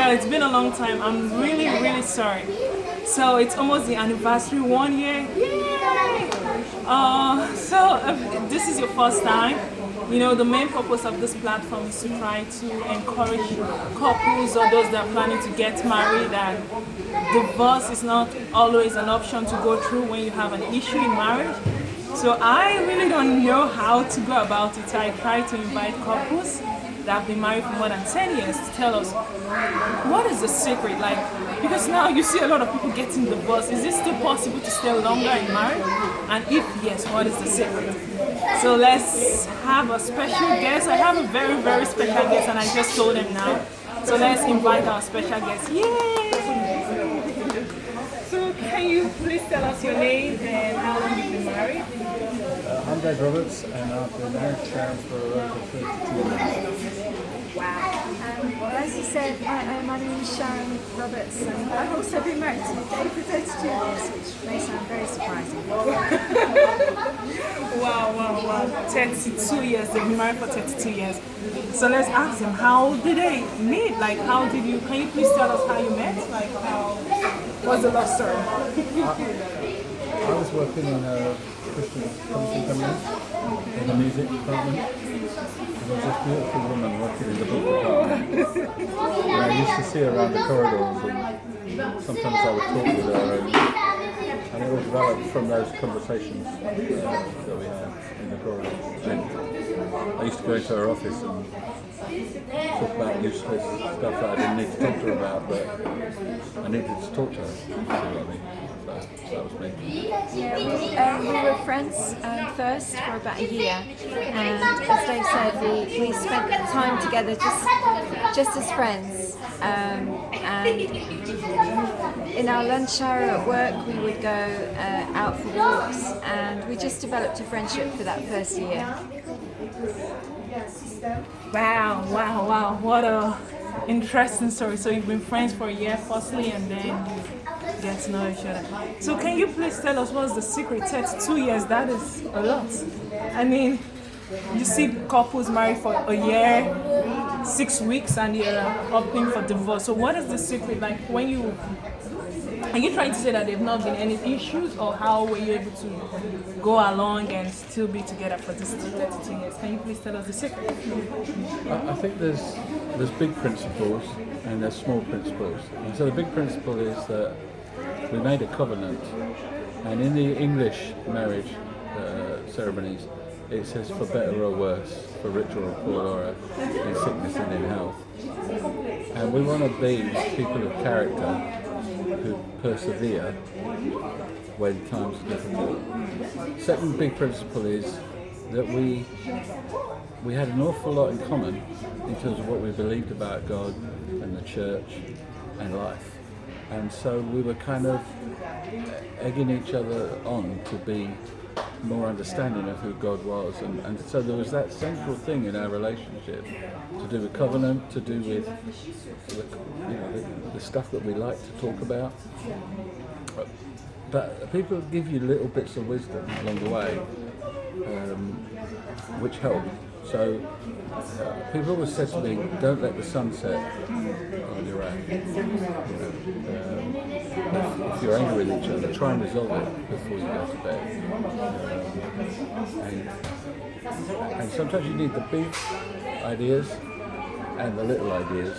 Yeah, it's been a long time. I'm really, really sorry. So it's almost the anniversary 1 year. Yay! This is your first time. You know, the main purpose of this platform is to try to encourage couples or those that are planning to get married, and divorce is not always an option to go through when you have an issue in marriage. So I really don't know how to go about it. I try to invite couples that have been married for more than 10 years to tell us what is the secret, like, because now you see a lot of people getting divorced. Is it still possible to stay longer in marriage? And if yes, what is the secret? So let's have a special guest. I have a very, very special guest, and I just told him now. So let's invite our special guest. Yay! So can you please tell us your name and how long you've been married? I'm Dave Roberts, and I've been married to Sharon for over 32 years. Wow. Well, as you said, my name is Sharon Roberts, and I've also been married to Dave for 32 years, which may sound very surprising. Wow. 32 years. They've been married for 32 years. So let's ask them, how did they meet? Like, can you please tell us how you met? Like, what's the love story? I was working in a Christian publishing company in the music department. And there was this beautiful woman working in the book department. And I used to see her around the corridors, and sometimes I would talk with her. And it all developed from those conversations that we had in the corridors. And I used to go into her office and talk about useless stuff that I didn't need to talk to her about, but I needed to talk to her. You know what I mean? So that was me. Yeah, we were friends first for about a year, and as Dave said, we spent time together just as friends. And in our lunch hour at work, we would go out for walks, and we just developed a friendship for that first year. Wow. What a interesting story. So you've been friends for a year firstly, and then get to know each other. So can you please tell us what's the secret? 32 years, that is a lot. I mean, you see couples married for a year, 6 weeks, and they're opting for divorce. So what is the secret? Like, are you trying to say that there have not been any issues, or how were you able to go along and still be together for this 32 years? Can you please tell us the secret? I think there's big principles and there's small principles. And so the big principle is that we made a covenant, and in the English marriage ceremonies, it says for better or worse, for richer or poorer, in sickness and in health. And we want to be people of character who persevere when times are difficult. Second big principle is that we had an awful lot in common in terms of what we believed about God and the church and life. And so we were kind of egging each other on to be more understanding of who God was, and so there was that central thing in our relationship to do with covenant, to do with the stuff that we like to talk about. But people give you little bits of wisdom along the way, which help. So people always said to me, don't let the sun set on your own. If you're angry with each other, try and resolve it before you go to bed. And sometimes you need the big ideas and the little ideas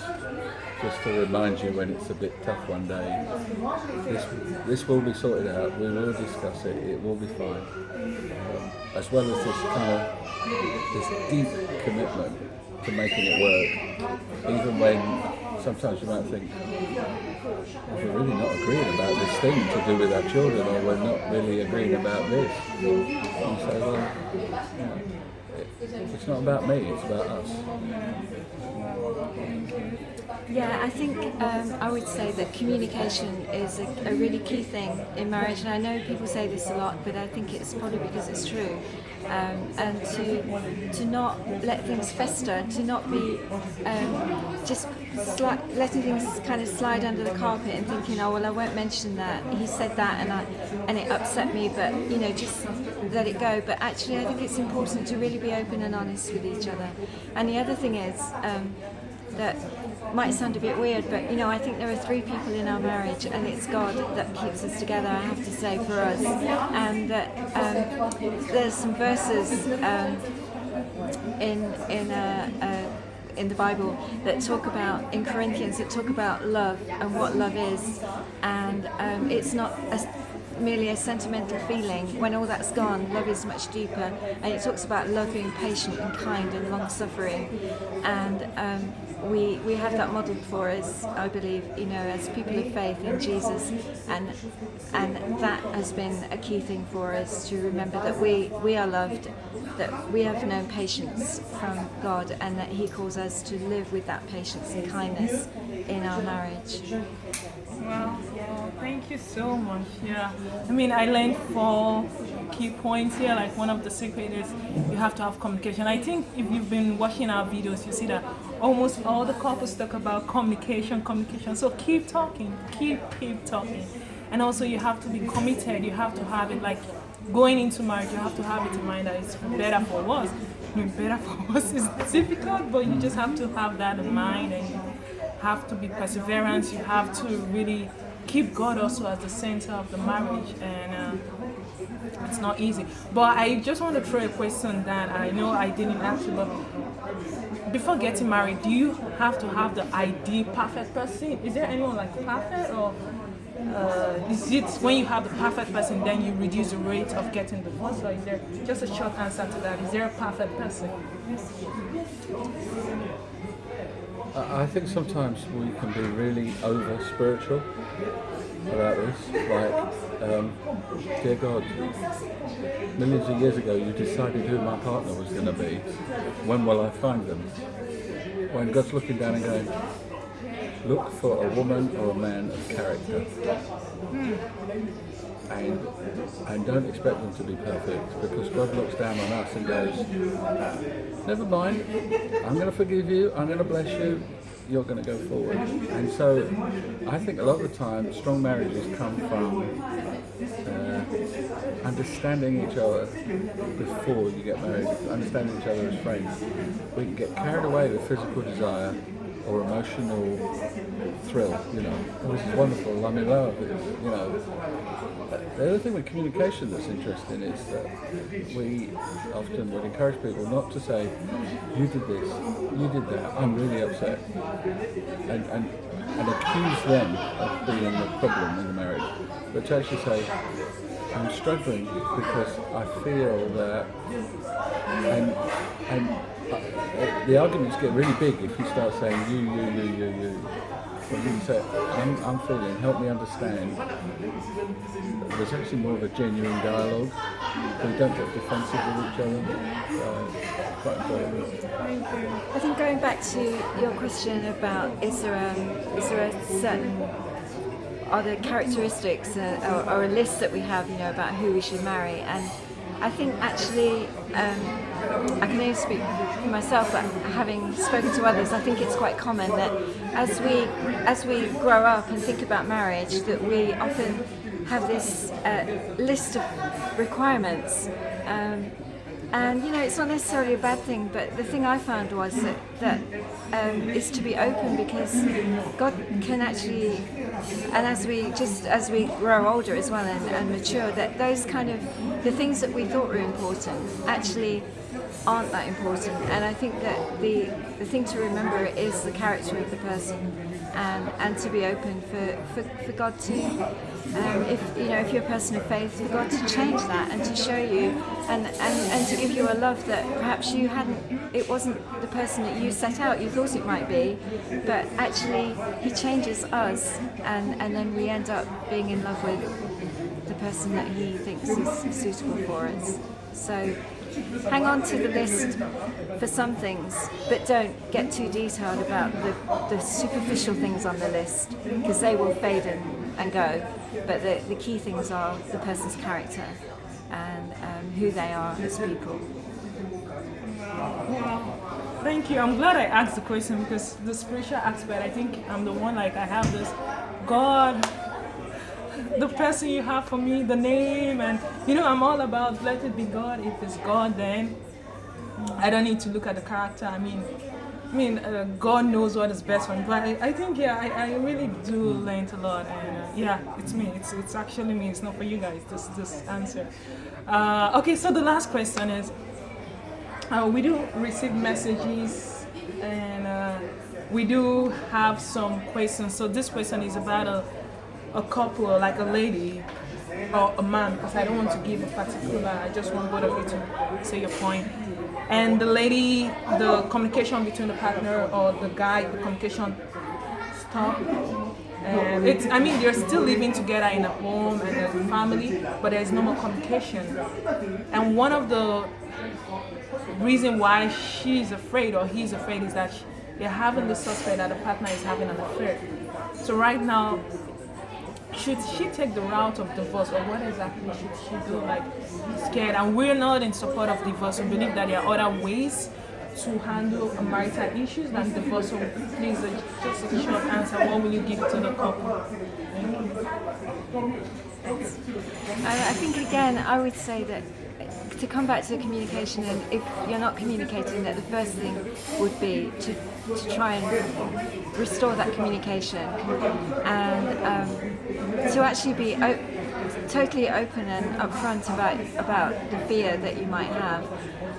just to remind you when it's a bit tough one day. This will be sorted out, we will discuss it, it will be fine. As well as this deep commitment to making it work, even when sometimes you might think, we're really not agreeing about this thing to do with our children, or we're not really agreeing about this. And say, well, it's not about me, it's about us. Yeah, I think I would say that communication is a really key thing in marriage, and I know people say this a lot, but I think it's probably because it's true. And to not let things fester, to not be just letting things kind of slide under the carpet and thinking, oh well, I won't mention that, he said that and it upset me, but just let it go. But actually I think it's important to really be open and honest with each other. And the other thing is, that might sound a bit weird, but I think there are 3 people in our marriage, and it's God that keeps us together, I have to say, for us. And that there's some verses in the Bible that talk about, in Corinthians, that talk about love and what love is, and it's not merely a sentimental feeling. When all that's gone, love is much deeper, and it talks about love being patient and kind and long-suffering, and we have that modelled for us, I believe, as people of faith in Jesus, and that has been a key thing for us, to remember that we are loved, that we have known patience from God, and that He calls us to live with that patience and kindness in our marriage. Well, thank you so much. Yeah, I mean, I learned 4 key points here. Like, one of the secrets is you have to have communication. I think if you've been watching our videos, you see that almost all the couples talk about communication. So keep talking, keep talking. And also, you have to be committed. You have to have it, like, going into marriage, you have to have it in mind that it's for better for worse. I mean, better for worse is difficult, but you just have to have that in mind, and you have to be perseverant. You have to really keep God also as the center of the marriage, and it's not easy. But I just want to throw a question that I know I didn't ask you, but before getting married, do you have to have the ideal perfect person? Is there anyone like perfect, or is it when you have the perfect person then you reduce the rate of getting divorced? Or is there just a short answer to that? Is there a perfect person? I think sometimes we can be really over spiritual about this. Like, dear God, millions of years ago you decided who my partner was going to be. When will I find them? When God's looking down and going, look for a woman or a man of character. And don't expect them to be perfect, because God looks down on us and goes, never mind, I'm going to forgive you, I'm going to bless you, you're going to go forward. And so I think a lot of the time strong marriages come from understanding each other before you get married, understanding each other as friends. We can get carried away with physical desire or emotional thrill, oh, this is wonderful, I'm in love, The other thing with communication that's interesting is that we often would encourage people not to say, you did this, you did that, I'm really upset, and accuse them of being the problem in the marriage, but to actually say, I'm struggling because I feel that, and the arguments get really big if you start saying you. When you say, I'm feeling, help me understand. There's actually more of a genuine dialogue. We don't get defensive with each other. Quite important. I think going back to your question about is there a certain, are there characteristics or a list that we have, about who we should marry, and I think actually, I can only speak for myself, but having spoken to others, I think it's quite common that as we grow up and think about marriage, that we often have this list of requirements. And it's not necessarily a bad thing, but the thing I found was that is to be open, because God can actually, and as we grow older as well and mature, that those kind of, the things that we thought were important actually aren't that important. And I think that the thing to remember is the character of the person, and to be open for God to, if you're a person of faith, for God to change that and to show you and to give you a love that perhaps it wasn't the person that you set out, you thought it might be, but actually He changes us, and then we end up being in love with the person that He thinks is suitable for us. So hang on to the list for some things, but don't get too detailed about the superficial things on the list, because they will fade and go. But the key things are the person's character and who they are as people. Thank you. I'm glad I asked the question, because the spiritual aspect, I think I'm the one, like, I have this God, the person you have for me, the name, and I'm all about let it be God. If it's God, then I don't need to look at the character. I mean, God knows what is best for me. But I think, yeah, I really do learn a lot. And yeah, it's me. It's actually me. It's not for you guys, this answer. Okay, so the last question is, we do receive messages and we do have some questions. So this question is about a couple, like a lady or a man, because I don't want to give a particular, I just want both of you to say your point. And the lady, the communication between the partner or the guy, the communication stopped. And they're still living together in a home and a family, but there's no more communication. And one of the reason why she's afraid or he's afraid is that they're having the suspect that the partner is having an affair. So right now, should she take the route of divorce, or what exactly should she do? Like, scared. And we're not in support of divorce. We believe that there are other ways to handle marital issues than divorce. So please, just a short answer. What will you give to the couple? I think again, I would say that to come back to the communication, and if you're not communicating, that the first thing would be to try and restore that communication, and to actually be totally open and upfront about the fear that you might have,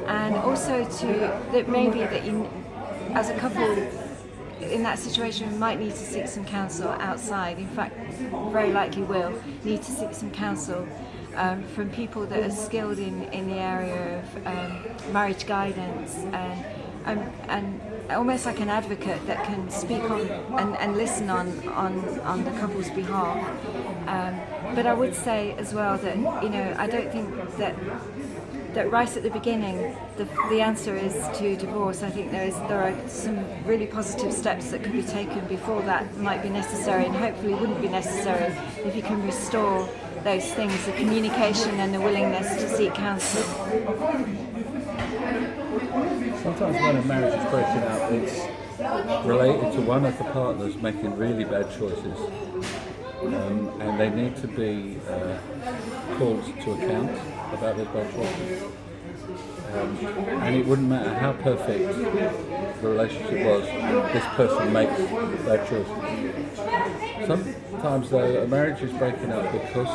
and also that you, as a couple in that situation, might need to seek some counsel outside. In fact, very likely will need to seek some counsel from people that are skilled in the area of marriage guidance and almost like an advocate that can speak on and listen on the couple's behalf. But I would say as well that I don't think that right at the beginning the answer is to divorce. I think there are some really positive steps that could be taken before that might be necessary, and hopefully wouldn't be necessary if you can restore those things, the communication and the willingness to seek counsel. Sometimes when a marriage is breaking up, it's related to one of the partners making really bad choices, and they need to be called to account about those bad choices. And it wouldn't matter how perfect the relationship was, this person makes bad choices. Sometimes though, a marriage is breaking up because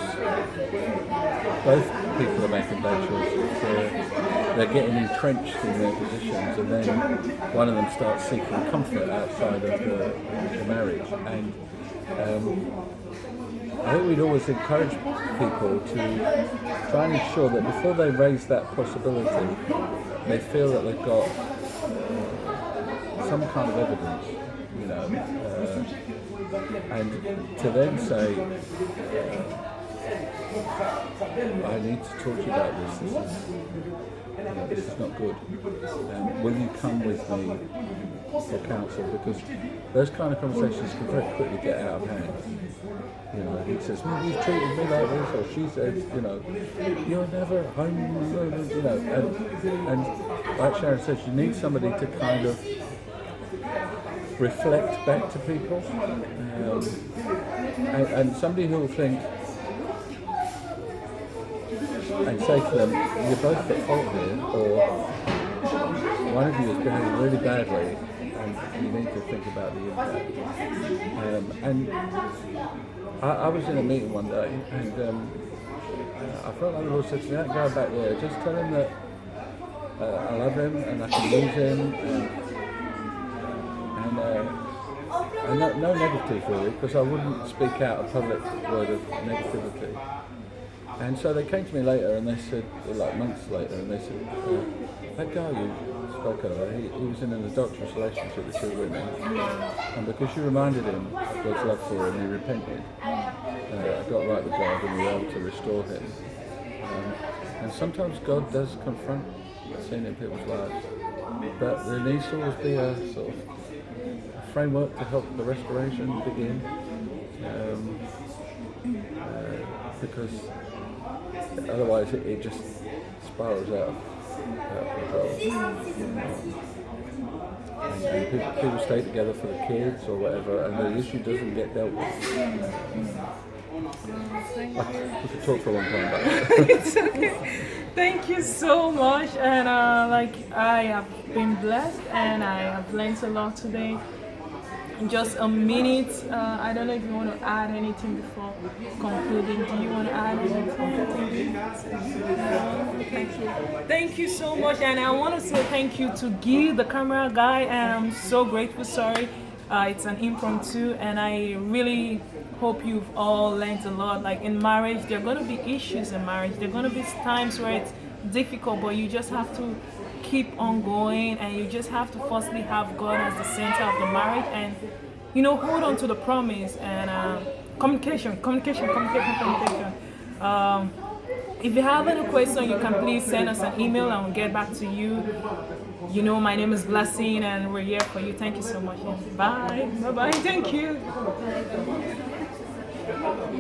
both people are making bad choices. They're getting entrenched in their positions, and then one of them starts seeking comfort outside of the marriage. And I think we'd always encourage people to try and ensure that before they raise that possibility, they feel that they've got some kind of evidence, and to then say, I need to talk to you about this. This is not good. Will you come with me for counsel? Because those kind of conversations can very quickly get out of hand. He says, well, you've treated me like this, or she says, you're never home, and like Sharon says, you need somebody to kind of reflect back to people, and somebody who will think, and say to them, you're both at fault here, or one of you is behaving really badly, and you need to think about the impact. And I was in a meeting one day, and I felt like the Lord said to me, don't go back there, just tell him that I love him, and I can lose him, and no negative really, because I wouldn't speak out a public word of negativity. And so they came to me later, and they said, like months later, and they said, that guy you spoke of, he was in an adulterous relationship with 2 women, and because you reminded him of God's love for him, he repented, got right with God, and we were able to restore him. And sometimes God does confront sin in people's lives, but there needs to always be a sort of framework to help the restoration begin, because otherwise it just spirals out of control. And people stay together for the kids or whatever, and the issue doesn't get dealt with. We could talk for a long time about that. It's okay. Thank you so much, and like I have been blessed, and I have learned a lot today. In just a minute, I don't know if you want to add anything before concluding. Do you want to add anything? Thank you. Thank you so much, and I want to say thank you to Guy, the camera guy, and I'm so grateful. Sorry, it's an impromptu, and I really hope you've all learned a lot. Like in marriage, there are going to be issues in marriage. There are going to be times where it's difficult, but you just have to keep on going, and you just have to firstly have God as the center of the marriage, and hold on to the promise, and communication. If you have any question, you can please send us an email and we'll get back to you. My name is Blessing, and we're here for you. Thank you so much. Bye. Bye. Thank you.